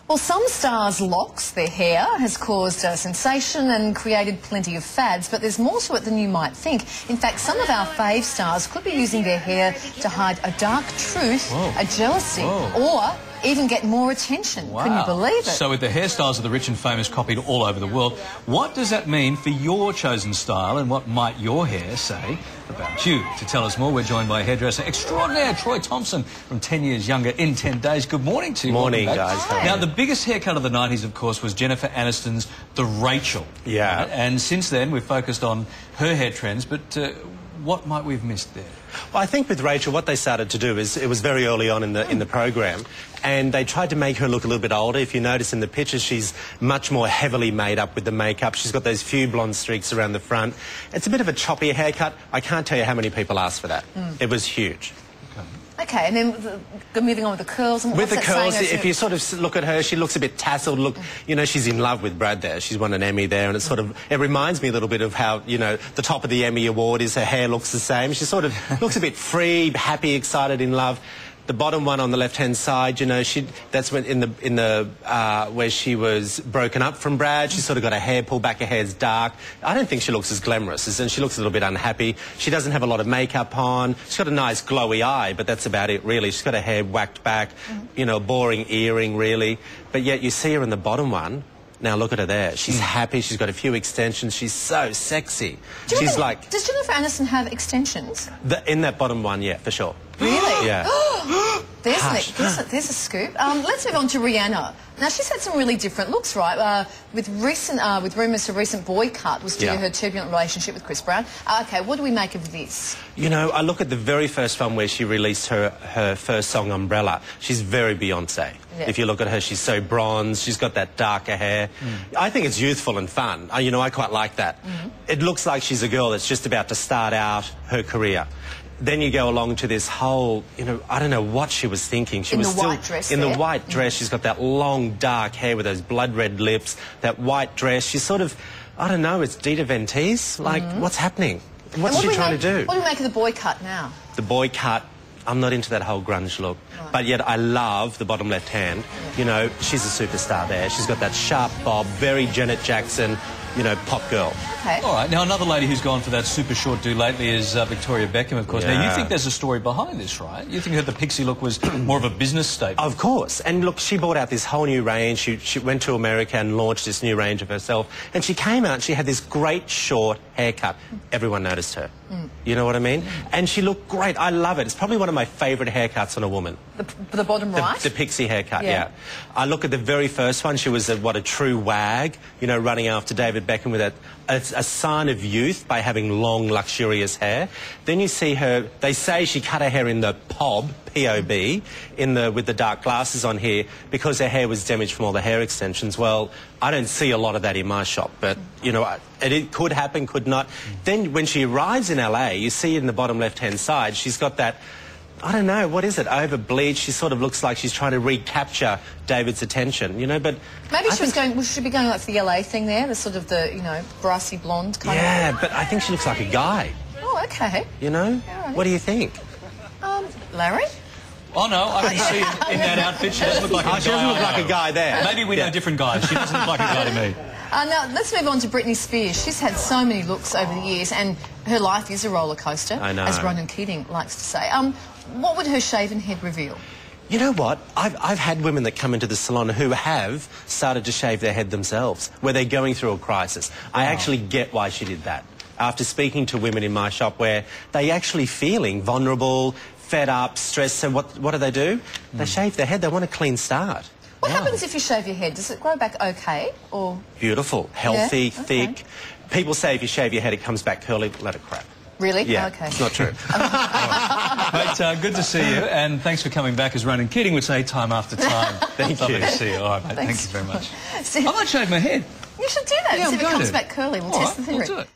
Well, some stars' locks, their hair, has caused a sensation and created plenty of fads, but there's more to it than you might think. In fact, some of our fave stars could be using their hair to hide a dark truth, a jealousy, or even get more attention. Wow. Can you believe it? So with the hairstyles of the rich and famous copied all over the world, what does that mean for your chosen style, and what might your hair say about you? To tell us more, we're joined by hairdresser extraordinaire Troy Thompson from 10 Years Younger in 10 Days. Good morning to you. Morning, guys. Now, the biggest haircut of the 90s, of course, was Jennifer Aniston's The Rachel. Yeah. Right? And since then, we've focused on her hair trends, but what might we have missed there? Well, I think with Rachel, what they started to do is, it was very early on in the program, and they tried to make her look a little bit older. If you notice in the pictures, she's much more heavily made up with the makeup. She's got those few blonde streaks around the front. It's a bit of a choppier haircut. I can't tell you how many people asked for that. It was huge. Okay, and then moving on with the curls. And with the curls, if you sort of look at her, she looks a bit tasseled. Look, you know, she's in love with Brad there. She's won an Emmy there, and it reminds me a little bit of how, you know, the top of the Emmy award is her hair looks the same. She sort of looks a bit free, happy, excited, in love. The bottom one on the left-hand side, you know, that's when where she was broken up from Brad. She's sort of got her hair pulled back, her hair's dark. I don't think she looks as glamorous, and she looks a little bit unhappy. She doesn't have a lot of makeup on. She's got a nice glowy eye, but that's about it, really. She's got her hair whacked back, you know, boring earring, really. But yet you see her in the bottom one. Now look at her there. She's happy. She's got a few extensions. She's so sexy. Does Jennifer Aniston have extensions? In that bottom one, yeah, for sure. Really? Yeah. There's a scoop. Let's move on to Rihanna. Now, she's had some really different looks, right? With rumours her recent boycott was due to her turbulent relationship with Chris Brown. Okay, what do we make of this? You know, I look at the very first one where she released her first song, Umbrella. She's very Beyonce. Yeah. If you look at her, she's so bronze. She's got that darker hair. I think it's youthful and fun. You know, I quite like that. It looks like she's a girl that's just about to start out her career. Then you go along to this whole, you know, I don't know what she was thinking. She was still in the white dress. She's got that long, dark hair with those blood-red lips, that white dress. She's sort of, I don't know, it's Dita Van Teese. Like, what's happening? What's she trying to do? What do we make of the boy cut now? The boy cut, I'm not into that whole grunge look. Right. But yet I love the bottom left hand. You know, she's a superstar there. She's got that sharp bob, very Janet Jackson, you know, pop girl. Okay. All right. Now, another lady who's gone for that super short do lately is Victoria Beckham, of course. Yeah. Now, you think there's a story behind this, right? You think that the pixie look was more of a business statement? Of course. And look, she brought out this whole new range. She went to America and launched this new range of herself. And she came out and she had this great short haircut. Everyone noticed her. You know what I mean? And she looked great. I love it. It's probably one of my favourite haircuts on a woman. The bottom right? The pixie haircut, yeah. I look at the very first one. She was a true wag, you know, running after David Beckham with a sign of youth by having long, luxurious hair. Then you see her, they say she cut her hair in the POB, P-O-B, with the dark glasses on here because her hair was damaged from all the hair extensions. Well, I don't see a lot of that in my shop, but, you know, it could happen, could not. Then when she arrives in LA, you see in the bottom left-hand side, she's got that, I don't know, what is it, over bleach. She sort of looks like she's trying to recapture David's attention, you know, but... Maybe she should be going like for the LA thing there, the sort of you know, brassy blonde kind of... Yeah, but I think she looks like a guy. Oh, okay. You know? Right. What do you think? Larry? Oh, no, I can see in that outfit she doesn't look like a guy. She doesn't look like a guy there. Maybe we know different guys. She doesn't look like a guy to me. Now, let's move on to Britney Spears. She's had so many looks over the years, and her life is a roller coaster, I know. as Ronan Keating likes to say. What would her shaven head reveal? You know what? I've had women that come into the salon who have started to shave their head themselves, where they're going through a crisis. I actually get why she did that. After speaking to women in my shop where they actually feeling vulnerable, fed up, stressed, so what do? They shave their head. They want a clean start. What happens if you shave your head? Does it grow back okay, or...? Beautiful, healthy, thick. People say if you shave your head, it comes back curly. Let it crap. Really? Yeah, okay. It's not true. Mate, good to see you, and thanks for coming back, as Ronan Keating would say, time after time. Thank Lovely you. to see you. All right, mate, thank you very much. I might shave my head. You should do that. Yeah, see if it comes back curly. We'll test the theory. We'll do it.